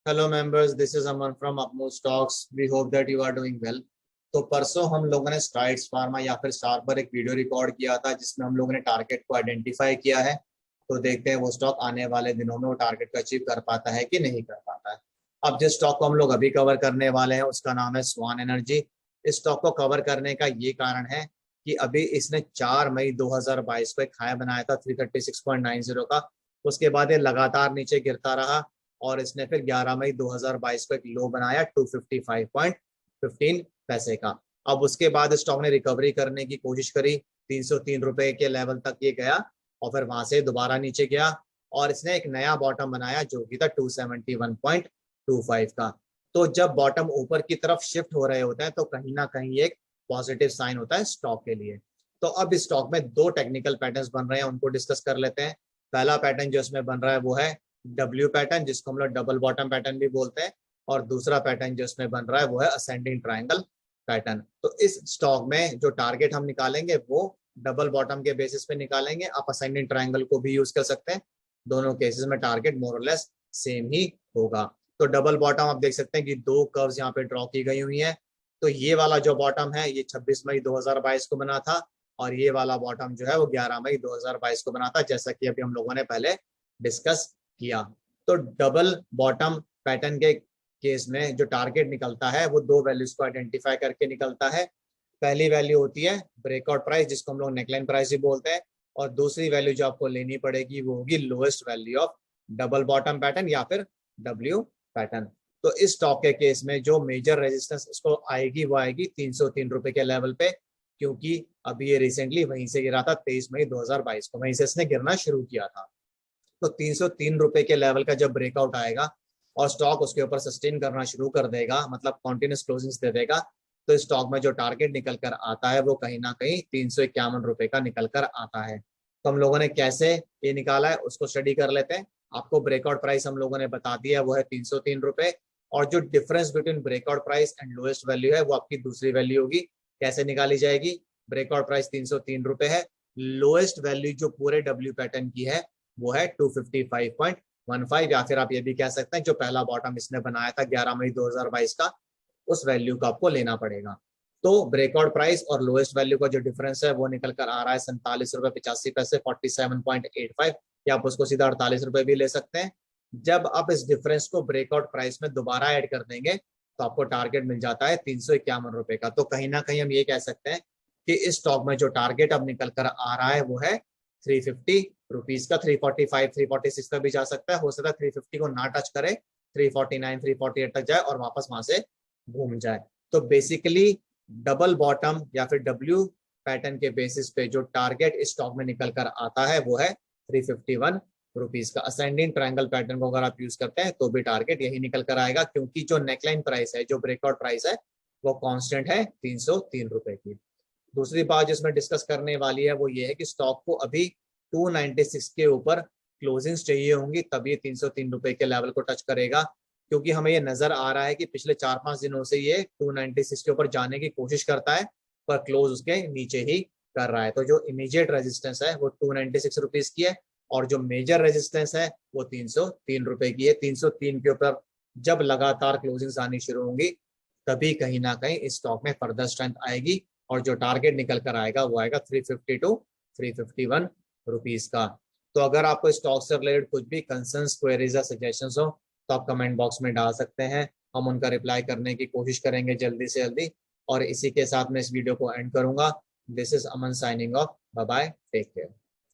Hello members, this is Aman from अपमो stocks. We hope that you are doing well. तो परसों हम लोगों ने स्ट्राइड्स फार्मा या फिर स्टार पर एक वीडियो रिकॉर्ड किया था जिसमें हम लोगों ने टारगेट को आइडेंटिफाई किया है। तो देखते हैं वो स्टॉक आने वाले दिनों में वो टारगेट को अचीव कर पाता है कि नहीं कर पाता है। अब जिस स्टॉक को हम लोग अभी कवर करने वाले हैं उसका नाम है स्वान एनर्जी। इस स्टॉक को कवर करने का ये कारण है कि अभी इसने 4 मई 2022 को एक हाई बनाया था 336.90 का। उसके बाद ये लगातार नीचे गिरता रहा और इसने फिर 11 मई 2022 को एक लो बनाया 255.15 पैसे का। अब उसके बाद स्टॉक ने रिकवरी करने की कोशिश करी, 303 रुपए के लेवल तक ये गया और फिर वहां से दोबारा नीचे गया और इसने एक नया बॉटम बनाया जो कि था 271.25 का। तो जब बॉटम ऊपर की तरफ शिफ्ट हो रहे होते हैं तो कहीं ना कहीं एक पॉजिटिव साइन होता है स्टॉक के लिए। तो अब इस स्टॉक में दो टेक्निकल पैटर्न्स बन रहे हैं, उनको डिस्कस कर लेते हैं। पहला पैटर्न जो इसमें बन रहा है वो है डब्ल्यू पैटर्न, जिसको हम लोग डबल बॉटम पैटर्न भी बोलते हैं, और दूसरा पैटर्न जो इसमें बन रहा है वो है असेंडिंग ट्रायंगल पैटर्न। तो इस स्टॉक में जो टारगेट हम निकालेंगे वो डबल बॉटम के बेसिस पे निकालेंगे। आप असेंडिंग ट्रायंगल को भी यूज कर सकते हैं, दोनों केसेस में टारगेट मोर और लेस सेम ही होगा। तो डबल बॉटम आप देख सकते हैं कि दो कर्व्स यहाँ पे ड्रॉ की गई हुई है। तो ये वाला जो बॉटम है ये 26 मई 2022 को बना था और ये वाला बॉटम जो है वो 11 मई 2022 को बना था, जैसा कि अभी हम लोगों ने पहले डिस्कस किया। तो डबल बॉटम पैटर्न के केस में जो टारगेट निकलता है वो दो वैल्यूज को आइडेंटिफाई करके निकलता है। पहली वैल्यू होती है ब्रेकआउट प्राइस, जिसको हम लोग नेकलाइन प्राइस भी बोलते हैं, और दूसरी वैल्यू जो आपको लेनी पड़ेगी वो होगी lowest value of double bottom pattern या फिर डब्ल्यू पैटर्न। तो इस स्टॉक के केस में जो मेजर रेजिस्टेंस इसको आएगी वो आएगी 303 रुपए के लेवल पे, क्योंकि अभी ये रिसेंटली वहीं से गिरा था 23 मई 2022 को, वहीं से इसने गिरना शुरू किया था। तो 303 रुपए के लेवल का जब ब्रेकआउट आएगा और स्टॉक उसके ऊपर सस्टेन करना शुरू कर देगा, मतलब कॉन्टिन्यूस क्लोजिंग्स दे देगा, तो स्टॉक में जो टारगेट निकल कर आता है वो कहीं ना कहीं 351 रुपए का निकल कर आता है। तो हम लोगों ने कैसे ये निकाला है उसको स्टडी कर लेते हैं। आपको ब्रेकआउट प्राइस हम लोगों ने बता दिया है वो है 303 रुपए, और जो difference between breakout price and lowest value है वो आपकी दूसरी वैल्यू होगी। कैसे निकाली जाएगी? ब्रेकआउट प्राइस 303 रुपए है, लोएस्ट वैल्यू जो पूरे डब्ल्यू पैटर्न की है वो है 255.15, या फिर आप ये भी कह सकते हैं जो पहला बॉटम इसने बनाया था 11 मई 2022 का, उस वैल्यू का आपको लेना पड़ेगा। तो ब्रेकआउट प्राइस और लोएस्ट वैल्यू का जो डिफरेंस है वो निकल कर आ रहा है 47 रुपए 85 पैसे, 47.85, या आप उसको सीधा 48 रुपए भी ले सकते हैं। जब आप इस डिफरेंस को ब्रेकआउट प्राइस में दोबारा ऐड कर देंगे तो आपको टारगेट मिल जाता है 351 रुपए का। तो कहीं ना कहीं हम ये कह सकते हैं कि इस स्टॉक में जो टारगेट अब निकल कर आ रहा है वो है 350 रुपीज का। 345 346 तक भी जा सकता है, हो सकता है 350 को ना टच करे, 349 348 तक जाए और वापस वहां से घूम जाए। तो बेसिकली डबल बॉटम या फिर डब्ल्यू पैटर्न के बेसिस पे जो टारगेट इस स्टॉक में निकल कर आता है वो है 351 रुपीज का। असेंडिंग ट्रायंगल पैटर्न को अगर आप यूज करते हैं तो भी टारगेट यही निकल कर आएगा, क्योंकि जो नेकलाइन प्राइस है, जो ब्रेकआउट प्राइस है, वो कांस्टेंट है 303 रुपए की। दूसरी बात जिसमें डिस्कस करने वाली है वो ये है कि स्टॉक को अभी 296 के ऊपर क्लोजिंग्स चाहिए होंगी तब ये 303 रुपए के लेवल को टच करेगा, क्योंकि हमें ये नजर आ रहा है कि पिछले 4-5 दिनों से ये 296 के ऊपर जाने की कोशिश करता है पर क्लोज उसके नीचे ही कर रहा है। तो जो इमीडिएट रेजिस्टेंस है वो 296 रुपीज की है और जो मेजर रेजिस्टेंस है वो 303 रुपए की है। 303 के ऊपर जब लगातार क्लोजिंग्स आनी शुरू होंगी तभी कहीं ना कहीं इस स्टॉक में फर्दर स्ट्रेंथ आएगी और जो टारगेट निकल कर आएगा वो आएगा 350 टू 351 रुपीज का। तो अगर आपको स्टॉक से रिलेटेड कुछ भी कंसर्न्स, क्वेरीज या सजेशंस हो तो आप कमेंट बॉक्स में डाल सकते हैं, हम उनका रिप्लाई करने की कोशिश करेंगे जल्दी से जल्दी। और इसी के साथ मैं इस वीडियो को एंड करूंगा। This is Aman signing off, bye bye, take care.